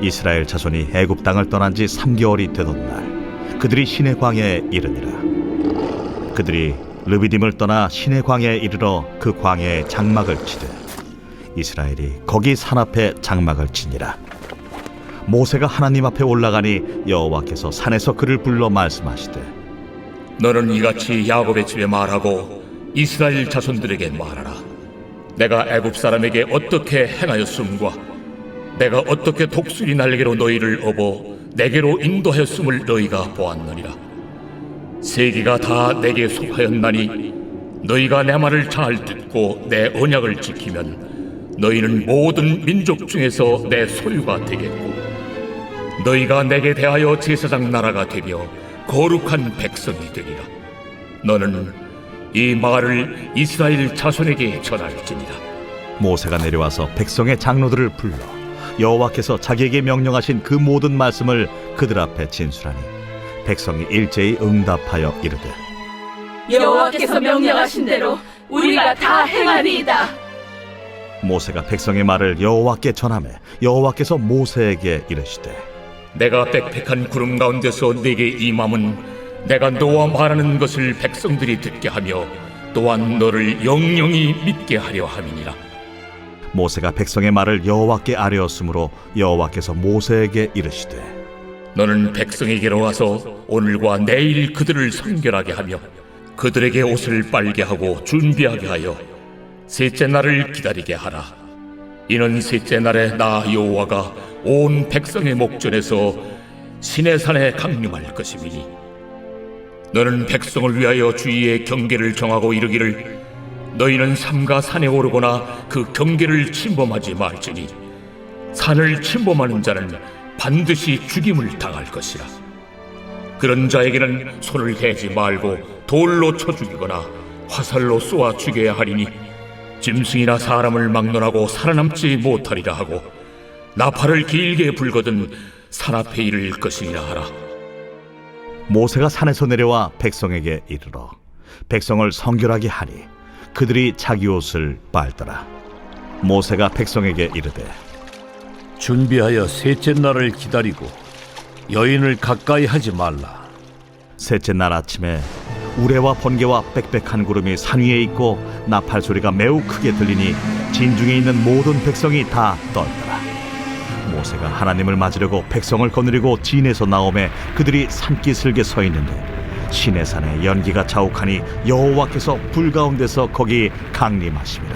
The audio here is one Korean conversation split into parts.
이스라엘 자손이 애굽 땅을 떠난 지 3개월이 되던 날 그들이 시내 광야에 이르니라. 그들이 르비딤을 떠나 시내 광야에 이르러 그 광야에 장막을 치되 이스라엘이 거기 산 앞에 장막을 치니라. 모세가 하나님 앞에 올라가니 여호와께서 산에서 그를 불러 말씀하시되 너는 이같이 야곱의 집에 말하고 이스라엘 자손들에게 말하라. 내가 애굽 사람에게 어떻게 행하였음과 내가 어떻게 독수리 날개로 너희를 업어 내게로 인도하였음을 너희가 보았느니라. 세계가 다 내게 속하였나니 너희가 내 말을 잘 듣고 내 언약을 지키면 너희는 모든 민족 중에서 내 소유가 되겠고 너희가 내게 대하여 제사장 나라가 되며 거룩한 백성이 되리라. 너는 이 말을 이스라엘 자손에게 전할지니라. 모세가 내려와서 백성의 장로들을 불러 여호와께서 자기에게 명령하신 그 모든 말씀을 그들 앞에 진술하니 백성이 일제히 응답하여 이르되 여호와께서 명령하신 대로 우리가 다 행하리이다. 모세가 백성의 말을 여호와께 전하매 여호와께서 모세에게 이르시되 내가 빽빽한 구름 가운데서 네게 임함은 내가 너와 말하는 것을 백성들이 듣게 하며 또한 너를 영영히 믿게 하려 함이니라. 모세가 백성의 말을 여호와께 아뢰었으므로 여호와께서 모세에게 이르시되 너는 백성에게로 와서 오늘과 내일 그들을 선결하게 하며 그들에게 옷을 빨게 하고 준비하게 하여 셋째 날을 기다리게 하라. 이는 셋째 날에 나 여호와가 온 백성의 목전에서 시내산에 강림할 것임이니 너는 백성을 위하여 주위에 경계를 정하고 이르기를 너희는 삼가 산에 오르거나 그 경계를 침범하지 말지니 산을 침범하는 자는 반드시 죽임을 당할 것이라. 그런 자에게는 손을 대지 말고 돌로 쳐 죽이거나 화살로 쏘아 죽여야 하리니 짐승이나 사람을 막론하고 살아남지 못하리라 하고 나팔을 길게 불거든 산 앞에 이를 것이니라 하라. 모세가 산에서 내려와 백성에게 이르러 백성을 성결하게 하니 그들이 자기 옷을 빨더라. 모세가 백성에게 이르되 준비하여 셋째 날을 기다리고 여인을 가까이 하지 말라. 셋째 날 아침에 우레와 번개와 빽빽한 구름이 산 위에 있고 나팔 소리가 매우 크게 들리니 진중에 있는 모든 백성이 다 떨더라. 모세가 하나님을 맞으려고 백성을 거느리고 진에서 나오매 그들이 산기슭에 서 있는데 시내산에 연기가 자욱하니 여호와께서 불 가운데서 거기 강림하심이라.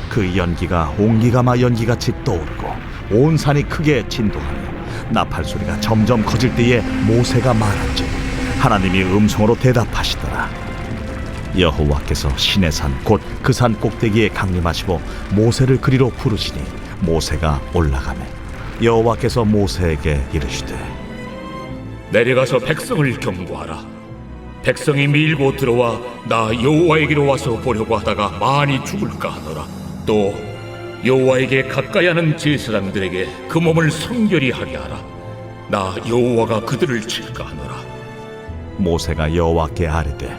그 연기가 옹기가마 연기같이 떠오르고 온 산이 크게 진동하며 나팔 소리가 점점 커질 때에 모세가 말한즉 하나님이 음성으로 대답하시더라. 여호와께서 시내산 곧 그 산 꼭대기에 강림하시고 모세를 그리로 부르시니 모세가 올라가매 여호와께서 모세에게 이르시되 내려가서 백성을 경고하라. 백성이 밀고 들어와 나 여호와에게로 와서 보려고 하다가 많이 죽을까 하노라. 또 여호와에게 가까이 하는 제사장들에게 그 몸을 성결히 하게 하라. 나 여호와가 그들을 칠까 하노라. 모세가 여호와께 아뢰되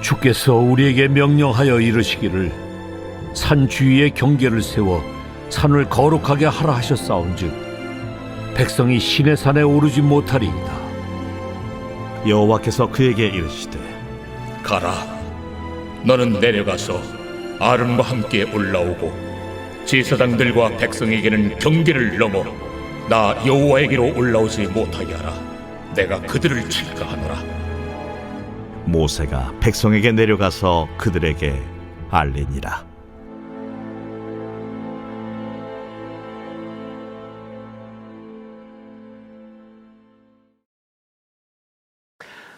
주께서 우리에게 명령하여 이르시기를 산 주위에 경계를 세워 산을 거룩하게 하라 하셨사온즉 백성이 시내산에 오르지 못하리이다. 여호와께서 그에게 이르시되 가라. 너는 내려가서 아론과 함께 올라오고 제사장들과 백성에게는 경계를 넘어 나 여호와에게로 올라오지 못하게 하라. 내가 그들을 칠까 하노라. 모세가 백성에게 내려가서 그들에게 알리니라.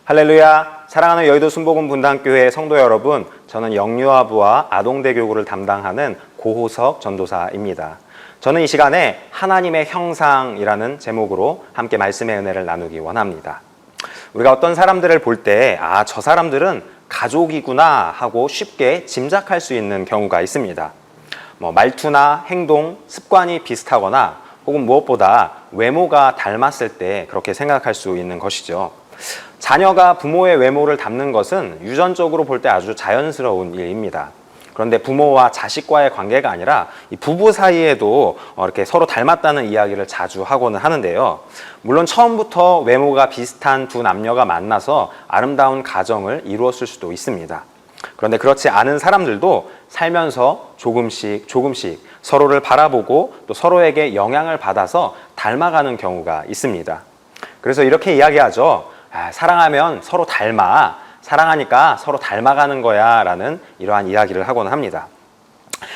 할렐루야. 사랑하는 여의도 순복음 분당교회 성도 여러분, 저는 영유아부와 아동대교구를 담당하는 고호석 전도사입니다. 저는 이 시간에 하나님의 형상이라는 제목으로 함께 말씀의 은혜를 나누기 원합니다. 우리가 어떤 사람들을 볼 때 저 사람들은 가족이구나 하고 쉽게 짐작할 수 있는 경우가 있습니다. 말투나 행동, 습관이 비슷하거나 혹은 무엇보다 외모가 닮았을 때 그렇게 생각할 수 있는 것이죠. 자녀가 부모의 외모를 닮는 것은 유전적으로 볼 때 아주 자연스러운 일입니다. 그런데 부모와 자식과의 관계가 아니라 이 부부 사이에도 이렇게 서로 닮았다는 이야기를 자주 하고는 하는데요. 물론 처음부터 외모가 비슷한 두 남녀가 만나서 아름다운 가정을 이루었을 수도 있습니다. 그런데 그렇지 않은 사람들도 살면서 조금씩 서로를 바라보고 또 서로에게 영향을 받아서 닮아가는 경우가 있습니다. 그래서 이렇게 이야기하죠. 사랑하면 서로 닮아. 사랑하니까 서로 닮아가는 거야 라는 이러한 이야기를 하곤 합니다.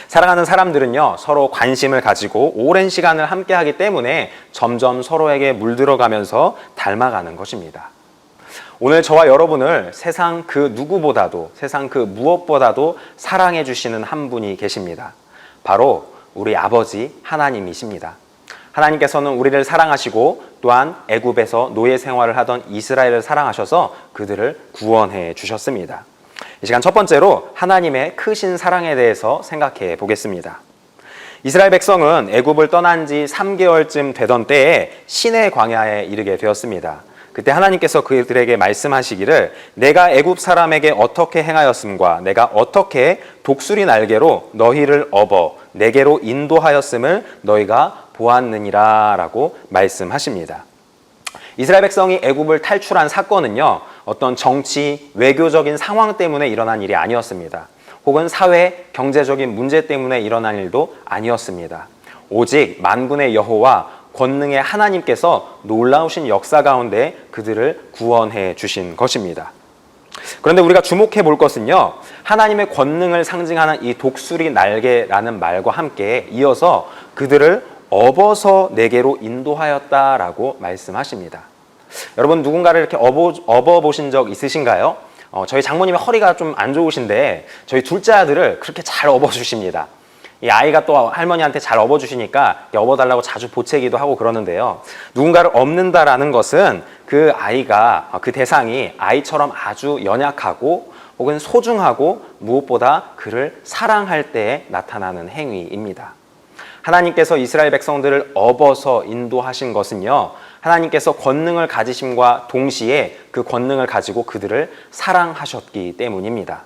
사랑하는 사람들은요, 서로 관심을 가지고 오랜 시간을 함께 하기 때문에 점점 서로에게 물들어가면서 닮아가는 것입니다. 오늘 저와 여러분을 세상 그 누구보다도, 세상 그 무엇보다도 사랑해 주시는 한 분이 계십니다. 바로 우리 아버지 하나님이십니다. 하나님께서는 우리를 사랑하시고 또한 애굽에서 노예 생활을 하던 이스라엘을 사랑하셔서 그들을 구원해 주셨습니다. 이 시간 첫 번째로 하나님의 크신 사랑에 대해서 생각해 보겠습니다. 이스라엘 백성은 애굽을 떠난 지 3개월쯤 되던 때에 시내 광야에 이르게 되었습니다. 그때 하나님께서 그들에게 말씀하시기를 내가 애굽 사람에게 어떻게 행하였음과 내가 어떻게 독수리 날개로 너희를 업어 내게로 인도하였음을 너희가 보았느니라 라고 말씀하십니다. 이스라엘 백성이 애굽을 탈출한 사건은요, 어떤 정치, 외교적인 상황 때문에 일어난 일이 아니었습니다. 혹은 사회, 경제적인 문제 때문에 일어난 일도 아니었습니다. 오직 만군의 여호와 권능의 하나님께서 놀라우신 역사 가운데 그들을 구원해 주신 것입니다. 그런데 우리가 주목해 볼 것은요, 하나님의 권능을 상징하는 이 독수리 날개라는 말과 함께 이어서 그들을 업어서 내게로 인도하였다라고 말씀하십니다. 여러분, 누군가를 이렇게 업어 보신 적 있으신가요? 저희 장모님의 허리가 좀 안 좋으신데 저희 둘째 아들을 그렇게 잘 업어 주십니다. 이 아이가 또 할머니한테 잘 업어 주시니까 업어달라고 자주 보채기도 하고 그러는데요. 누군가를 업는다라는 것은 그 아이가, 그 대상이 아이처럼 아주 연약하고 혹은 소중하고 무엇보다 그를 사랑할 때에 나타나는 행위입니다. 하나님께서 이스라엘 백성들을 업어서 인도하신 것은요, 하나님께서 권능을 가지심과 동시에 그 권능을 가지고 그들을 사랑하셨기 때문입니다.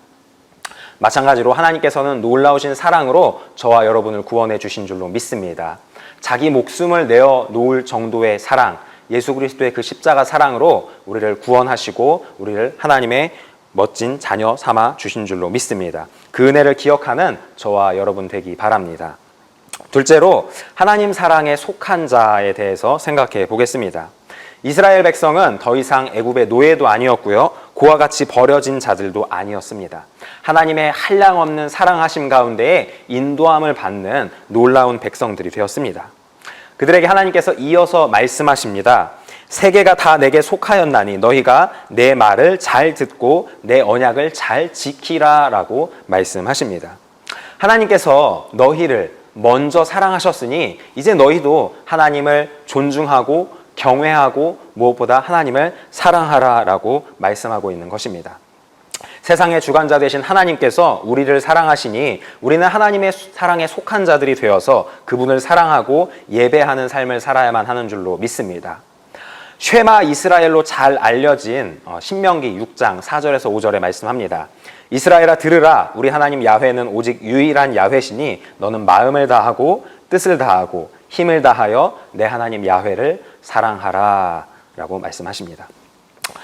마찬가지로 하나님께서는 놀라우신 사랑으로 저와 여러분을 구원해 주신 줄로 믿습니다. 자기 목숨을 내어 놓을 정도의 사랑, 예수 그리스도의 그 십자가 사랑으로 우리를 구원하시고 우리를 하나님의 멋진 자녀 삼아 주신 줄로 믿습니다. 그 은혜를 기억하는 저와 여러분 되기 바랍니다. 둘째로 하나님 사랑에 속한 자에 대해서 생각해 보겠습니다. 이스라엘 백성은 더 이상 애굽의 노예도 아니었고요, 그와 같이 버려진 자들도 아니었습니다. 하나님의 한량없는 사랑하심 가운데에 인도함을 받는 놀라운 백성들이 되었습니다. 그들에게 하나님께서 이어서 말씀하십니다. 세계가 다 내게 속하였나니 너희가 내 말을 잘 듣고 내 언약을 잘 지키라 라고 말씀하십니다. 하나님께서 너희를 먼저 사랑하셨으니 이제 너희도 하나님을 존중하고 경외하고 무엇보다 하나님을 사랑하라 라고 말씀하고 있는 것입니다. 세상의 주관자 되신 하나님께서 우리를 사랑하시니 우리는 하나님의 사랑에 속한 자들이 되어서 그분을 사랑하고 예배하는 삶을 살아야만 하는 줄로 믿습니다. 쉐마 이스라엘로 잘 알려진 신명기 6장 4절에서 5절에 말씀합니다. 이스라엘아 들으라, 우리 하나님 야훼는 오직 유일한 야훼시니 너는 마음을 다하고 뜻을 다하고 힘을 다하여 내 하나님 야훼를 사랑하라 라고 말씀하십니다.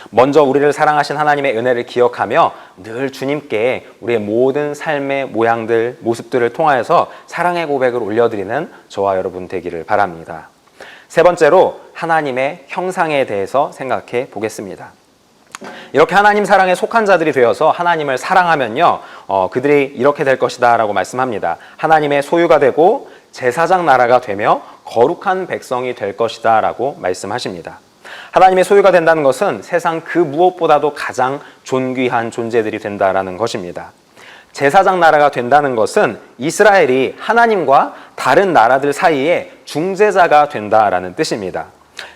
먼저 우리를 사랑하신 하나님의 은혜를 기억하며 늘 주님께 우리의 모든 삶의 모양들, 모습들을 통하여서 사랑의 고백을 올려드리는 저와 여러분 되기를 바랍니다. 세 번째로 하나님의 형상에 대해서 생각해 보겠습니다. 이렇게 하나님 사랑에 속한 자들이 되어서 하나님을 사랑하면요, 그들이 이렇게 될 것이다 라고 말씀합니다. 하나님의 소유가 되고 제사장 나라가 되며 거룩한 백성이 될 것이다 라고 말씀하십니다. 하나님의 소유가 된다는 것은 세상 그 무엇보다도 가장 존귀한 존재들이 된다라는 것입니다. 제사장 나라가 된다는 것은 이스라엘이 하나님과 다른 나라들 사이에 중재자가 된다라는 뜻입니다.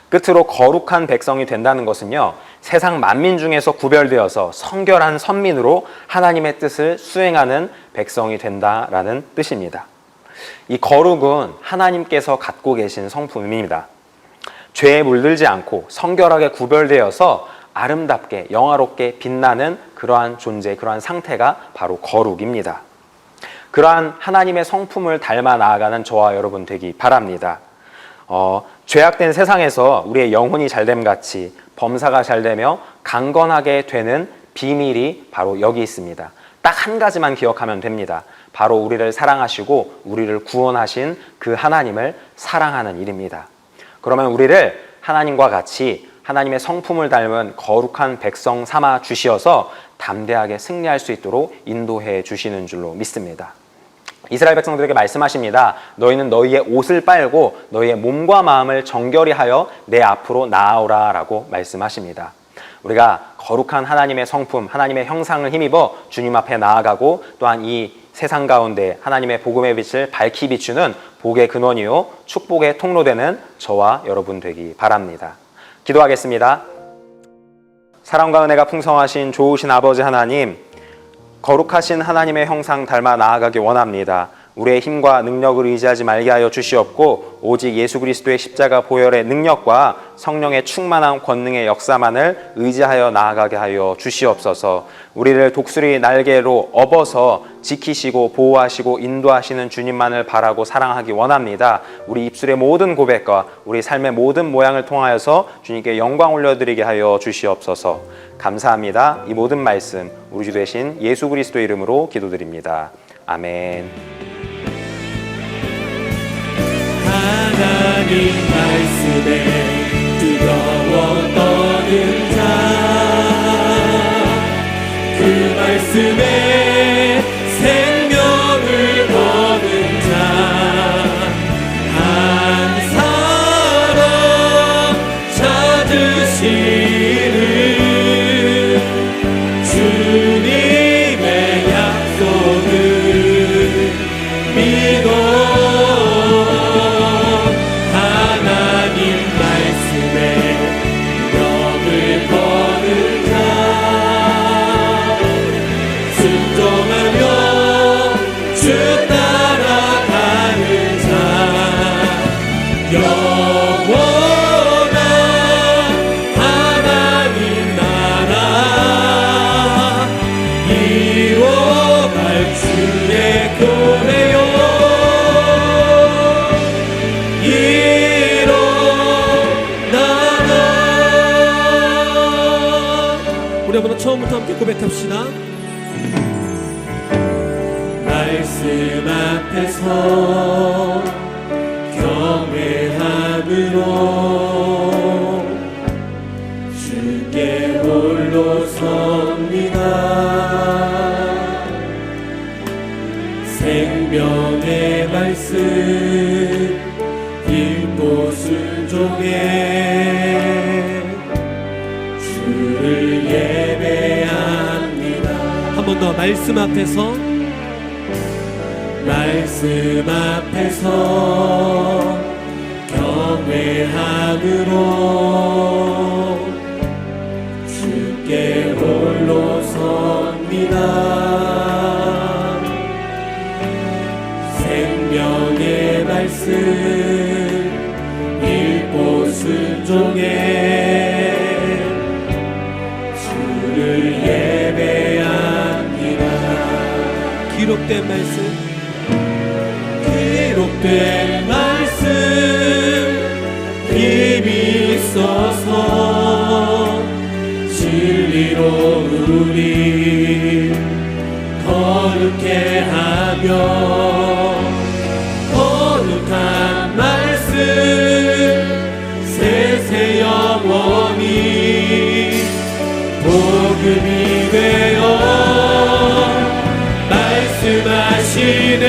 끝으로 거룩한 백성이 된다는 것은요, 세상 만민 중에서 구별되어서 성결한 선민으로 하나님의 뜻을 수행하는 백성이 된다라는 뜻입니다. 이 거룩은 하나님께서 갖고 계신 성품입니다. 죄에 물들지 않고 성결하게 구별되어서 아름답게 영화롭게 빛나는 그러한 존재, 그러한 상태가 바로 거룩입니다. 그러한 하나님의 성품을 닮아 나아가는 저와 여러분 되기 바랍니다. 죄악된 세상에서 우리의 영혼이 잘됨 같이 범사가 잘되며 강건하게 되는 비밀이 바로 여기 있습니다. 딱 한 가지만 기억하면 됩니다. 바로 우리를 사랑하시고 우리를 구원하신 그 하나님을 사랑하는 일입니다. 그러면 우리를 하나님과 같이 하나님의 성품을 닮은 거룩한 백성 삼아 주시어서 담대하게 승리할 수 있도록 인도해 주시는 줄로 믿습니다. 이스라엘 백성들에게 말씀하십니다. 너희는 너희의 옷을 빨고 너희의 몸과 마음을 정결히 하여 내 앞으로 나아오라 라고 말씀하십니다. 우리가 거룩한 하나님의 성품, 하나님의 형상을 힘입어 주님 앞에 나아가고 또한 이 세상 가운데 하나님의 복음의 빛을 밝히 비추는 복의 근원이요 축복의 통로되는 저와 여러분 되기 바랍니다. 기도하겠습니다. 사랑과 은혜가 풍성하신 좋으신 아버지 하나님, 거룩하신 하나님의 형상 닮아 나아가기 원합니다. 우리의 힘과 능력을 의지하지 말게 하여 주시옵고 오직 예수 그리스도의 십자가 보혈의 능력과 성령의 충만한 권능의 역사만을 의지하여 나아가게 하여 주시옵소서. 우리를 독수리 날개로 업어서 지키시고 보호하시고 인도하시는 주님만을 바라고 사랑하기 원합니다. 우리 입술의 모든 고백과 우리 삶의 모든 모양을 통하여서 주님께 영광 올려드리게 하여 주시옵소서. 감사합니다. 이 모든 말씀 우리 주 되신 예수 그리스도 이름으로 기도드립니다. 아멘. 하나님 말씀에 뜨거워 떠는 자, 그 말씀에 생명을 거는 자, 한 사람 찾으시는 주님의 약속을 믿어 처음부터 함께 고백합시다. 말씀 앞에서 경외함으로 주께 홀로 섭니다. 생명의 말씀 읽고 순종해 주를 예배합니다. 한 번 더 말씀 앞에서 경외함으로 주께 홀로 섭니다. 생명의 말씀 읽고 순종해 주를 예배합니다. 기록된 말씀 힘이 있어서 진리로 우리 거룩해 하며 거룩한 말씀 세세 영원히 복음이 되어 말씀하시네.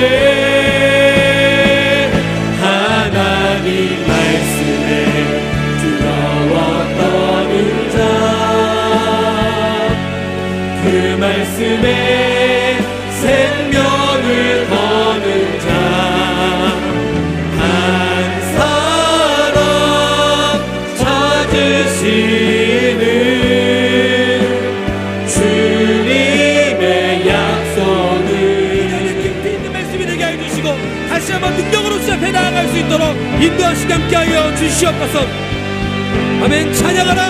하나님 말씀에 두려워 떠는 자, 그 말씀에 생명을 거는 자, 한 사람 찾으시는 주님의 약속을 깊이 있는 말씀이 되게 해주시고 다시 한번 능력으로 주 앞에 나아갈 수 있도록 인도하시게 함께하여 주시옵소서. 아멘. 찬양하라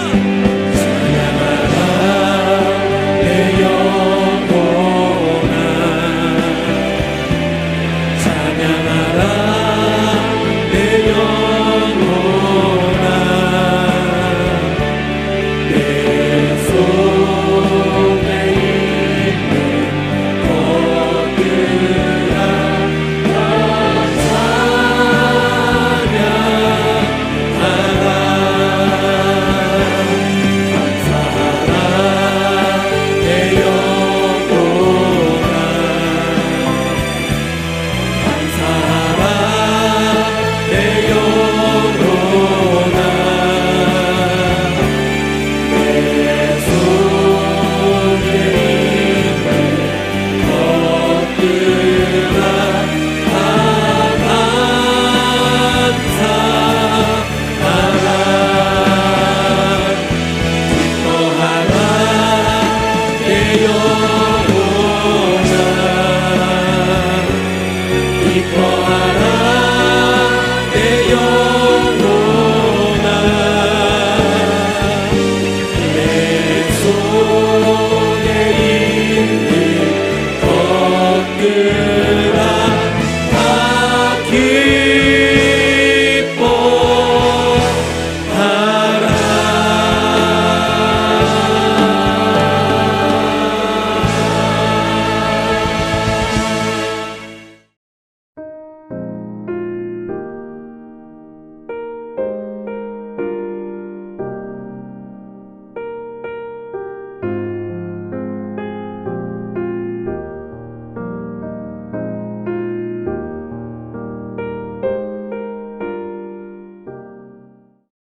내 영혼아 주세요.